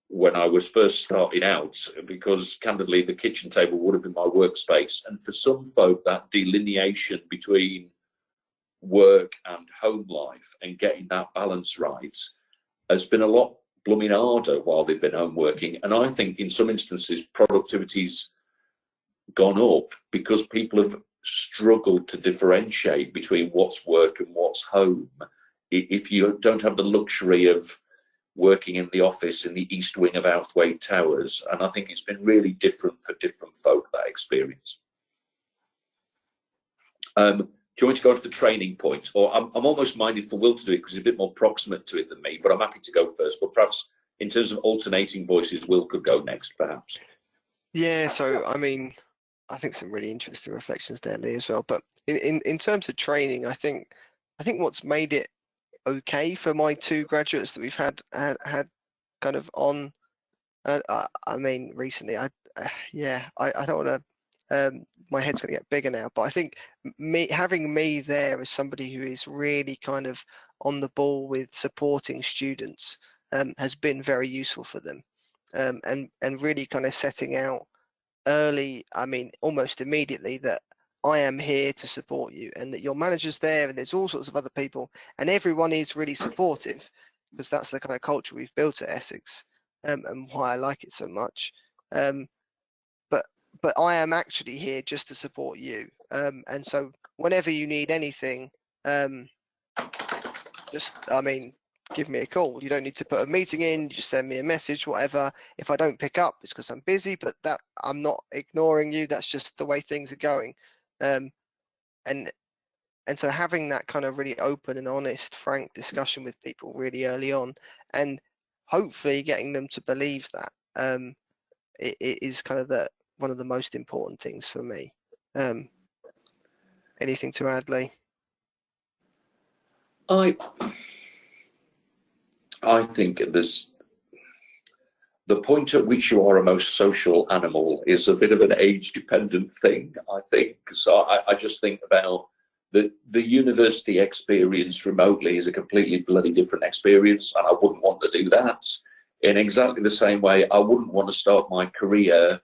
when I was first starting out, because candidly the kitchen table would have been my workspace. And for some folk, that delineation between work and home life and getting that balance right has been a lot blooming harder while they've been home working. And I think in some instances productivity's gone up because people have struggled to differentiate between what's work and what's home. If you don't have the luxury of working in the office in the East Wing of Outhwaite Towers, and I think it's been really different for different folk, that experience. Do you want me to go to the training point? Or I'm almost minded for Will to do it because he's a bit more proximate to it than me, but I'm happy to go first. But perhaps in terms of alternating voices, Will could go next, perhaps. Yeah, so I mean, I think some really interesting reflections there, Lee, as well. But in terms of training, I think what's made it okay for my 2 graduates that we've had kind of on, I mean, recently, I don't want to. My head's going to get bigger now, but I think having me there as somebody who is really kind of on the ball with supporting students has been very useful for them, and really kind of setting out early, I mean, almost immediately, that I am here to support you, and that your manager's there, and there's all sorts of other people, and everyone is really supportive, because that's the kind of culture we've built at Essex, and why I like it so much. But I am actually here just to support you, and so whenever you need anything, just, I mean, give me a call. You don't need to put a meeting in, just send me a message, whatever. If I don't pick up, it's because I'm busy, but that I'm not ignoring you. That's just the way things are going. And so having that kind of really open and honest, frank discussion with people really early on, and hopefully getting them to believe that, it is kind of one of the most important things for me. Anything to add, Lee? I think the point at which you are a most social animal is a bit of an age-dependent thing, I think. So I just think about the university experience remotely is a completely bloody different experience, and I wouldn't want to do that. In exactly the same way, I wouldn't want to start my career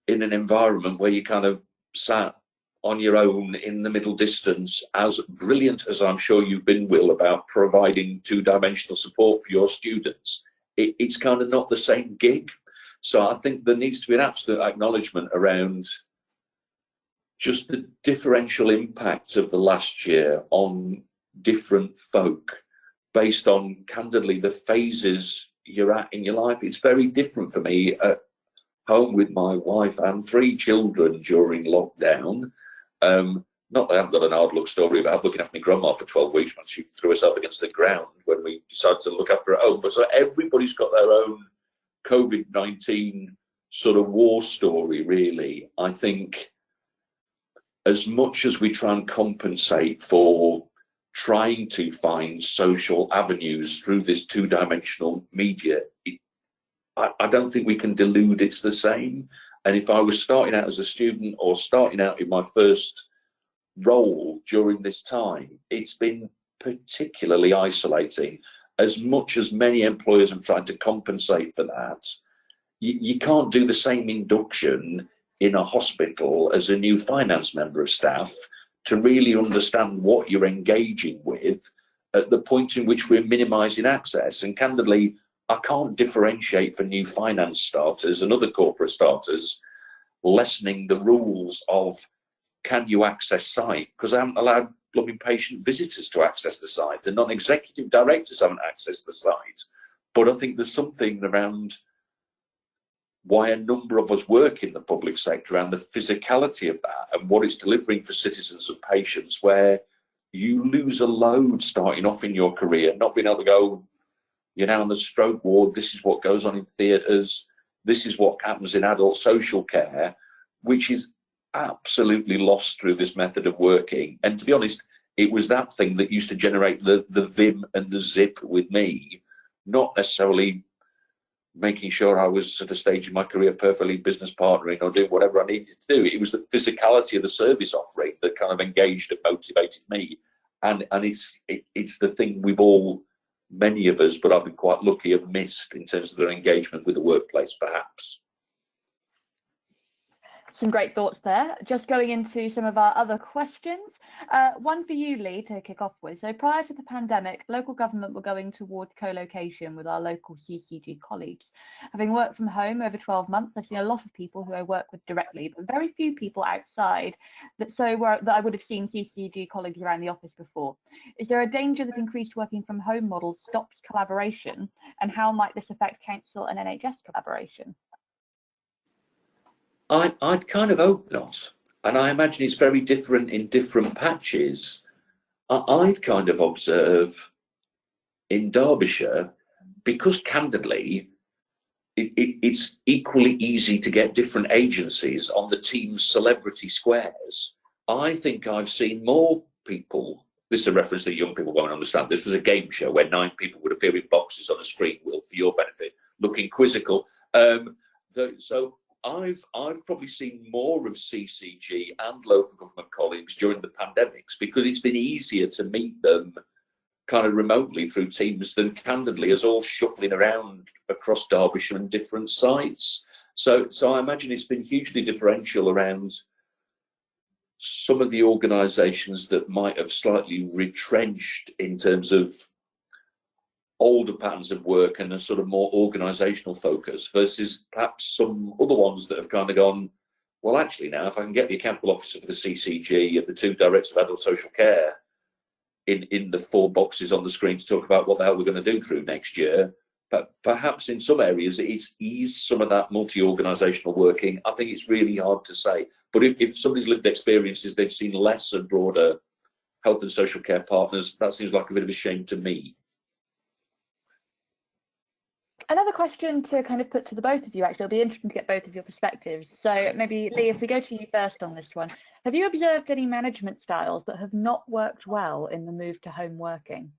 in an environment where you kind of sat on your own in the middle distance, as brilliant as I'm sure you've been, Will, about providing 2-dimensional support for your students. It's kind of not the same gig. So I think there needs to be an absolute acknowledgement around just the differential impact of the last year on different folk based on, candidly, the phases you're at in your life. It's very different for me at home with my wife and 3 children during lockdown. Not that I haven't got an hard luck story about looking after my grandma for 12 weeks when she threw herself against the ground when we decided to look after her at home. But so everybody's got their own COVID-19 sort of war story, really. I think as much as we try and compensate for trying to find social avenues through this 2-dimensional media, I don't think we can delude it's the same. And if I was starting out as a student or starting out in my first role during this time, it's been particularly isolating. As much as many employers have tried to compensate for that, you can't do the same induction in a hospital as a new finance member of staff to really understand what you're engaging with at the point in which we're minimizing access. And candidly, I can't differentiate for new finance starters and other corporate starters lessening the rules of can you access site, because I haven't allowed blooming patient visitors to access the site. The non-executive directors haven't accessed the site. But I think there's something around why a number of us work in the public sector and the physicality of that and what it's delivering for citizens and patients, where you lose a load starting off in your career, not being able to go, you're now on the stroke ward, this is what goes on in theatres, this is what happens in adult social care, which is absolutely lost through this method of working. And to be honest, it was that thing that used to generate the vim and the zip with me, not necessarily making sure I was at a stage in my career perfectly business partnering or doing whatever I needed to do. It was the physicality of the service offering that kind of engaged and motivated me. And it's the thing we've all, many of us, but I've been quite lucky, have missed in terms of their engagement with the workplace, perhaps. Some great thoughts there. Just going into some of our other questions. One for you, Lee, to kick off with. So prior to the pandemic, local government were going towards co-location with our local CCG colleagues. Having worked from home over 12 months, I've seen a lot of people who I work with directly, but very few people outside that I would have seen CCG colleagues around the office before. Is there a danger that increased working from home models stops collaboration? And how might this affect council and NHS collaboration? I'd kind of hope not. And I imagine it's very different in different patches. I'd kind of observe in Derbyshire, because candidly, it's equally easy to get different agencies on the team's celebrity squares. I think I've seen more people, this is a reference that young people won't understand, this was a game show where 9 people would appear in boxes on a screen, Will, for your benefit, looking quizzical. So I've probably seen more of CCG and local government colleagues during the pandemics because it's been easier to meet them kind of remotely through Teams than candidly as all shuffling around across Derbyshire and different sites. So I imagine it's been hugely differential around some of the organisations that might have slightly retrenched in terms of older patterns of work and a sort of more organisational focus versus perhaps some other ones that have kind of gone, well, actually now, if I can get the accountable officer for the CCG and the 2 directors of adult social care in the 4 boxes on the screen to talk about what the hell we're going to do through next year, but perhaps in some areas it's eased some of that multi-organisational working. I think it's really hard to say. But if somebody's lived experiences, they've seen less and broader health and social care partners, that seems like a bit of a shame to me. Another question to kind of put to the both of you, actually, it'll be interesting to get both of your perspectives. So maybe, Lee, if we go to you first on this one, have you observed any management styles that have not worked well in the move to home working?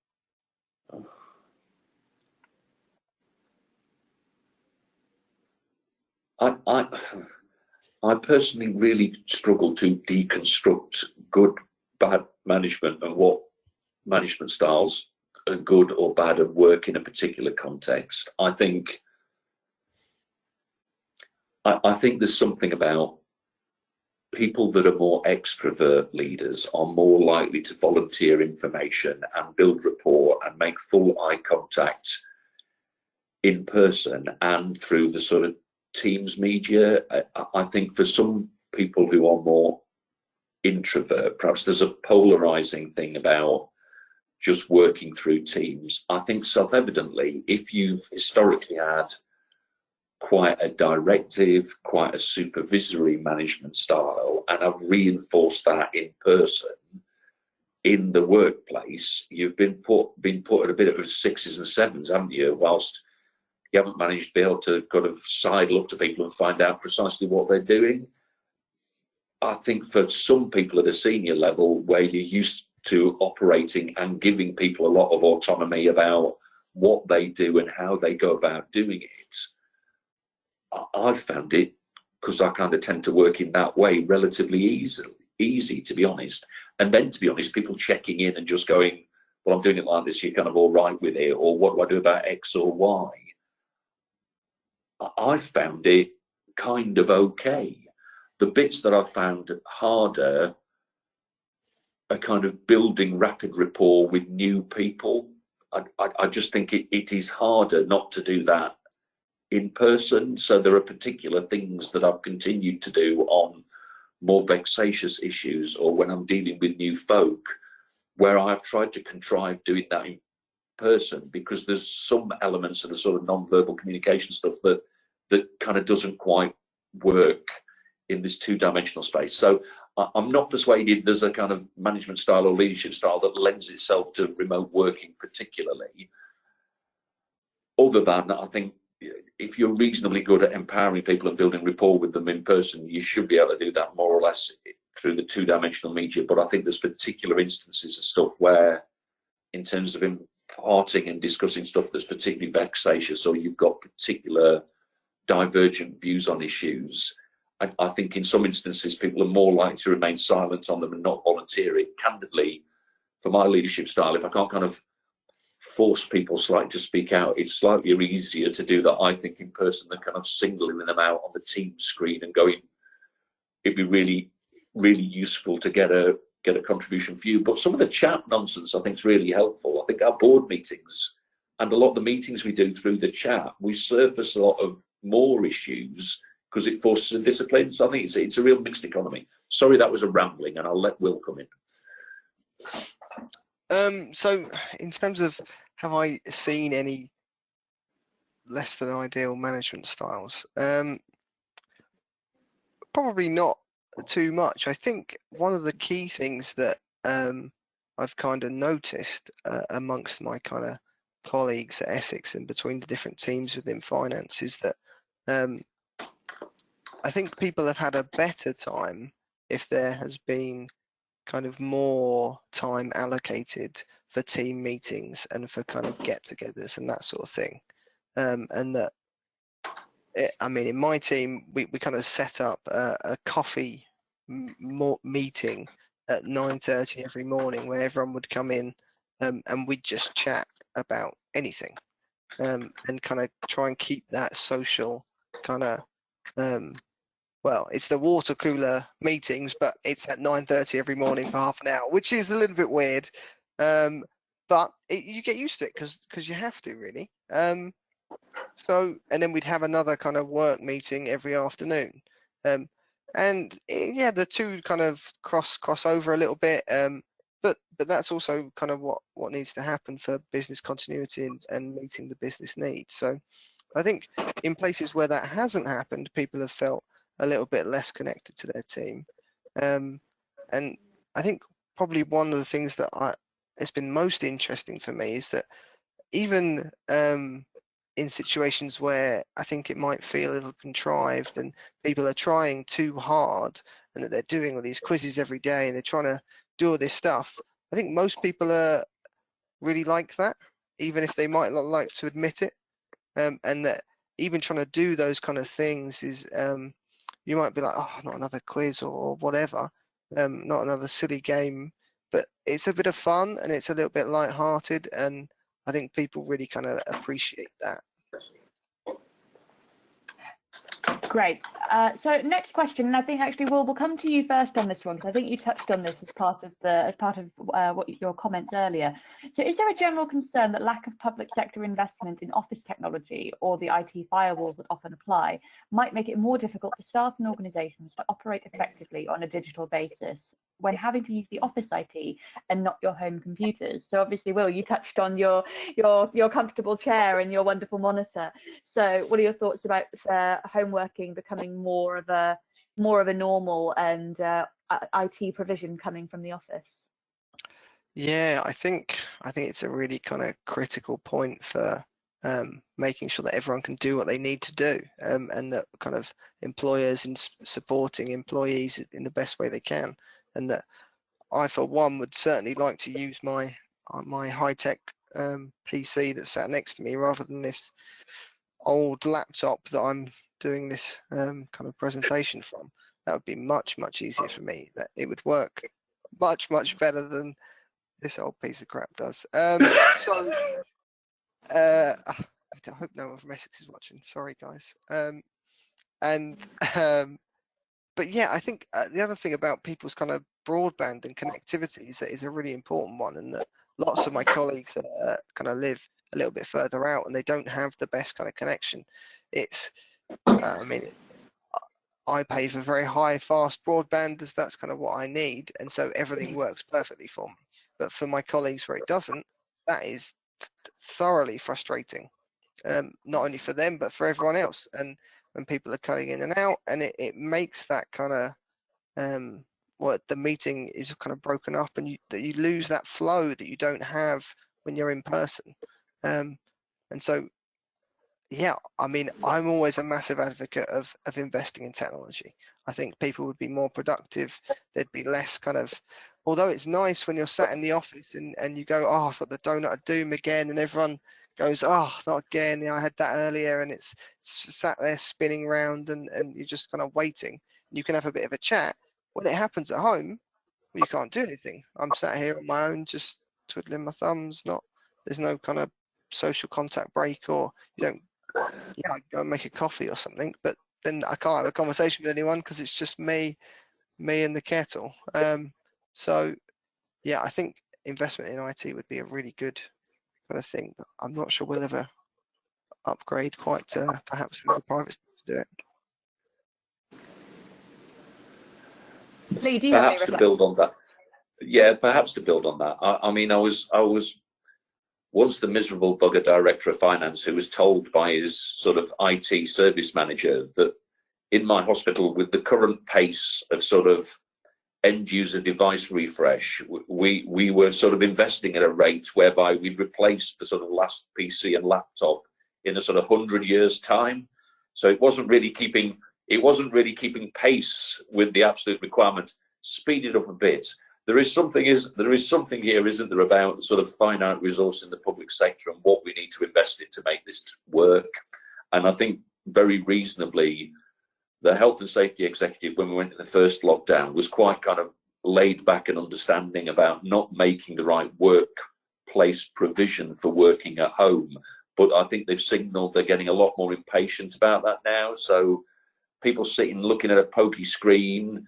I personally really struggle to deconstruct good, bad management and what management styles are good or bad and work in a particular context. I think there's something about people that are more extrovert leaders are more likely to volunteer information and build rapport and make full eye contact in person and through the sort of Teams media. I think for some people who are more introvert, perhaps there's a polarizing thing about just working through Teams. I think self-evidently, if you've historically had quite a directive, quite a supervisory management style, and have reinforced that in person in the workplace, you've been put at a bit of 6s and 7s, haven't you? Whilst you haven't managed to be able to kind of sidle up to people and find out precisely what they're doing. I think for some people at a senior level where you're used to operating and giving people a lot of autonomy about what they do and how they go about doing it, I've found it, because I kind of tend to work in that way, relatively easy, to be honest. And then, to be honest, people checking in and just going, well, I'm doing it like this, you're kind of all right with it, or what do I do about X or Y? I found it kind of okay. The bits that I found harder are kind of building rapid rapport with new people. I just think it is harder not to do that in person. So there are particular things that I've continued to do on more vexatious issues or when I'm dealing with new folk where I've tried to contrive doing that in person, because there's some elements of the sort of non-verbal communication stuff that kind of doesn't quite work in this 2-dimensional space. So I'm not persuaded there's a kind of management style or leadership style that lends itself to remote working particularly, other than I think if you're reasonably good at empowering people and building rapport with them in person, you should be able to do that more or less through the two-dimensional media. But I think there's particular instances of stuff where, in terms of imparting and discussing stuff that's particularly vexatious, or you've got particular divergent views on issues, I think in some instances people are more likely to remain silent on them and not volunteer it. Candidly, for my leadership style, if I can't kind of force people slightly to speak out, it's slightly easier to do that, I think, in person than kind of singling them out on the team screen and going, it'd be really, really useful to get a contribution for you. But some of the chat nonsense I think is really helpful. I think our board meetings and a lot of the meetings we do through the chat, we surface a lot of more issues because it forces a discipline. So I think it's a real mixed economy. Sorry, that was a rambling, and I'll let Will come in. So in terms of, have I seen any less than ideal management styles? Probably not too much. I think one of the key things that I've kind of noticed amongst my kind of colleagues at Essex and between the different teams within finance is that I think people have had a better time if there has been kind of more time allocated for team meetings and for kind of get-togethers and that sort of thing. And that, I mean, in my team, we kind of set up a coffee meeting at 9:30 every morning where everyone would come in and we'd just chat about anything and kind of try and keep that social kind of, well, it's the water cooler meetings, but it's at 9:30 every morning for half an hour, which is a little bit weird. But you get used to it because you have to, really. So, and then we'd have another kind of work meeting every afternoon. And yeah, the two kind of cross over a little bit. But that's also kind of what needs to happen for business continuity and meeting the business needs. So I think in places where that hasn't happened, people have felt a little bit less connected to their team. And I think probably one of the things that it's been most interesting for me is that even in situations where I think it might feel a little contrived and people are trying too hard and that they're doing all these quizzes every day and they're trying to do all this stuff, I think most people are really like that, even if they might not like to admit it. And that even trying to do those kind of things is, you might be like, oh, not another quiz or whatever, not another silly game, but it's a bit of fun and it's a little bit light-hearted, and I think people really kind of appreciate that. Great. So next question, and I think actually we'll come to you first on this one, because I think you touched on this as part of what your comments earlier. So is there a general concern that lack of public sector investment in office technology or the IT firewalls that often apply might make it more difficult for staff and organisations to operate effectively on a digital basis when having to use the office IT and not your home computers? So obviously, Will, you touched on your comfortable chair and your wonderful monitor. So what are your thoughts about home working becoming more of a normal and IT provision coming from the office? Yeah, I think it's a really kind of critical point for making sure that everyone can do what they need to do, and that kind of employers and supporting employees in the best way they can. And that I, for one, would certainly like to use my high-tech PC that sat next to me rather than this old laptop that I'm doing this kind of presentation from. That would be much easier for me. That it would work much better than this old piece of crap does. So I hope no one from Essex is watching. Sorry, guys. But yeah, I think the other thing about people's kind of broadband and connectivity is a really important one, and that lots of my colleagues kind of live a little bit further out and they don't have the best kind of connection. It's, I mean, I pay for very high fast broadband as that's kind of what I need, and so everything works perfectly for me. But for my colleagues where it doesn't, that is thoroughly frustrating, not only for them but for everyone else. And when people are cutting in and out, and it makes that kind of the meeting is kind of broken up, and you lose that flow that you don't have when you're in person. And so yeah, I mean, I'm always a massive advocate of investing in technology. I think people would be more productive. There'd be less kind of, although it's nice when you're sat in the office and you go, oh, I've got the donut of doom again, and everyone goes, oh, not again. Yeah, I had that earlier, and it's sat there spinning around, and you're just kind of waiting. You can have a bit of a chat. When it happens at home, well, you can't do anything. I'm sat here on my own, just twiddling my thumbs. There's no kind of social contact break, or you don't. Yeah, I can go and make a coffee or something, but then I can't have a conversation with anyone because it's just me and the kettle. So yeah, I think investment in IT would be a really good kind of thing. But I'm not sure we'll ever upgrade quite to perhaps have the private sector to do it. Lee, do you have any Perhaps to build on that. Yeah, perhaps to build on that. I mean, I was once the miserable bugger director of finance who was told by his sort of IT service manager that in my hospital, with the current pace of sort of end user device refresh, we were sort of investing at a rate whereby we'd replace the sort of last PC and laptop in a sort of 100 years time. So it wasn't really keeping pace with the absolute requirement. Speed it up a bit. There is something here, isn't there, about sort of finite resource in the public sector and what we need to invest in to make this work. And I think very reasonably, the health and safety executive, when we went to the first lockdown, was quite kind of laid back and understanding about not making the right workplace provision for working at home. But I think they've signalled they're getting a lot more impatient about that now. So people sitting looking at a pokey screen,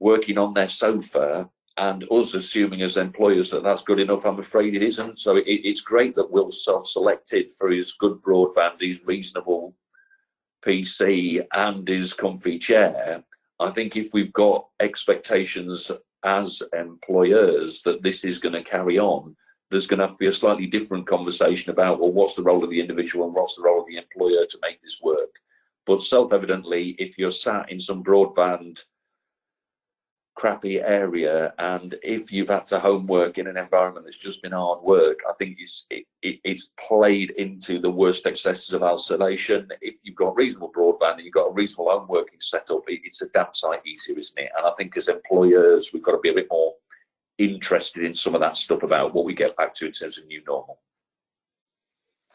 working on their sofa, and us assuming as employers that that's good enough, I'm afraid it isn't. So it's great that Will's self-selected for his good broadband, his reasonable PC and his comfy chair. I think if we've got expectations as employers that this is going to carry on, there's going to have to be a slightly different conversation about, well, what's the role of the individual and what's the role of the employer to make this work. But self-evidently, if you're sat in some broadband crappy area, and if you've had to homework in an environment that's just been hard work, I think it's played into the worst excesses of isolation. If you've got reasonable broadband and you've got a reasonable home working setup, it's a damn sight easier, isn't it? And I think as employers, we've got to be a bit more interested in some of that stuff about what we get back to in terms of new normal.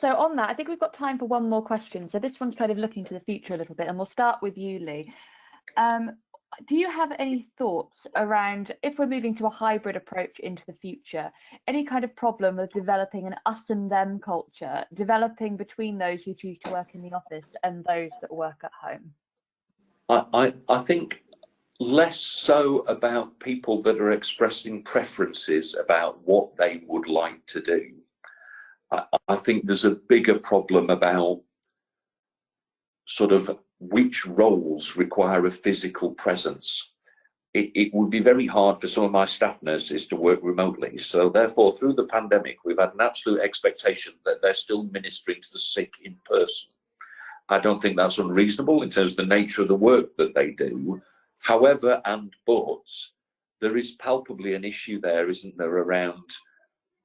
So on that, I think we've got time for one more question. So this one's kind of looking to the future a little bit, and we'll start with you, Lee. Do you have any thoughts around, if we're moving to a hybrid approach into the future, any kind of problem with developing an us and them culture, developing between those who choose to work in the office and those that work at home? I think less so about people that are expressing preferences about what they would like to do. I think there's a bigger problem about sort of which roles require a physical presence. It would be very hard for some of my staff nurses to work remotely. So therefore, through the pandemic, we've had an absolute expectation that they're still ministering to the sick in person. I don't think that's unreasonable in terms of the nature of the work that they do. However, but there is palpably an issue there, isn't there, around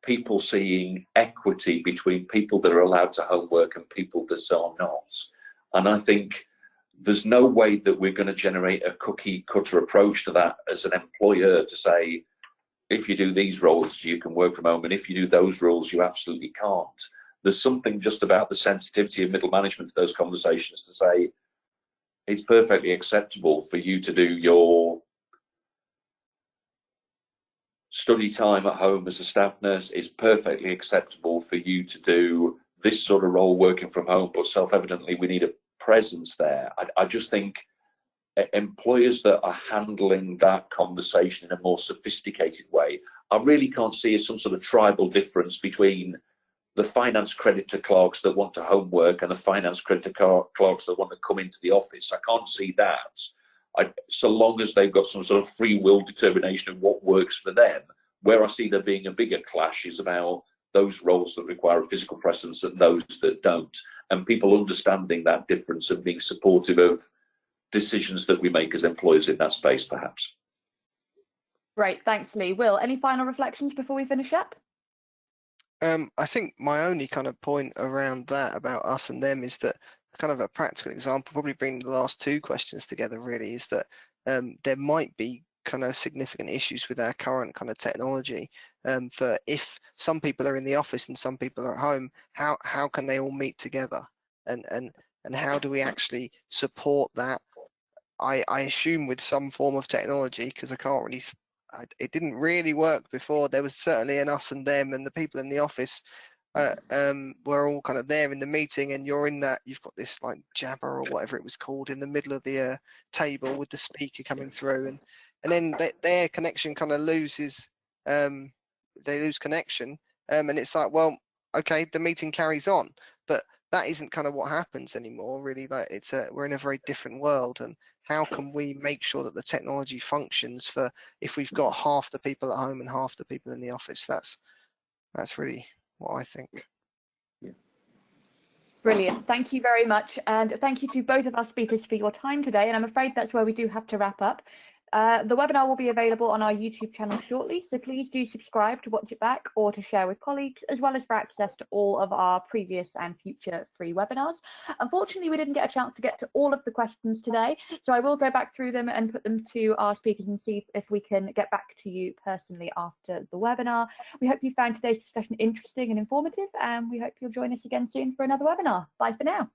people seeing equity between people that are allowed to homework and people that are not. And I think there's no way that we're going to generate a cookie cutter approach to that as an employer to say, if you do these roles, you can work from home, and if you do those roles, you absolutely can't. There's something just about the sensitivity of middle management to those conversations to say, it's perfectly acceptable for you to do your study time at home as a staff nurse. It's perfectly acceptable for you to do this sort of role working from home, but self-evidently we need a presence there. I just think employers that are handling that conversation in a more sophisticated way, I really can't see some sort of tribal difference between the finance creditor clerks that want to homework and the finance creditor clerks that want to come into the office. I can't see that. So long as they've got some sort of free will determination of what works for them. Where I see there being a bigger clash is about those roles that require a physical presence and those that don't, and people understanding that difference and being supportive of decisions that we make as employers in that space, perhaps. Great, thanks, Lee. Will, any final reflections before we finish up? I think my only kind of point around that about us and them is that kind of a practical example, probably bringing the last two questions together really, is that there might be kind of significant issues with our current kind of technology. For if some people are in the office and some people are at home, how can they all meet together? And how do we actually support that? I assume with some form of technology, because I can't really, it didn't really work before. There was certainly an us and them, and the people in the office were all kind of there in the meeting, and you're in that, you've got this like jabber or whatever it was called in the middle of the table with the speaker coming through, and then their connection kind of loses, they lose connection, and it's like, well, okay, the meeting carries on, but that isn't kind of what happens anymore, really. Like we're in a very different world, and how can we make sure that the technology functions for if we've got half the people at home and half the people in the office? That's really what I think. Brilliant. Thank you very much. And thank you to both of our speakers for your time today. And I'm afraid that's where we do have to wrap up. The webinar will be available on our YouTube channel shortly, so please do subscribe to watch it back or to share with colleagues, as well as for access to all of our previous and future free webinars. Unfortunately, we didn't get a chance to get to all of the questions today, so I will go back through them and put them to our speakers and see if we can get back to you personally after the webinar. We hope you found today's discussion interesting and informative, and we hope you'll join us again soon for another webinar. Bye for now.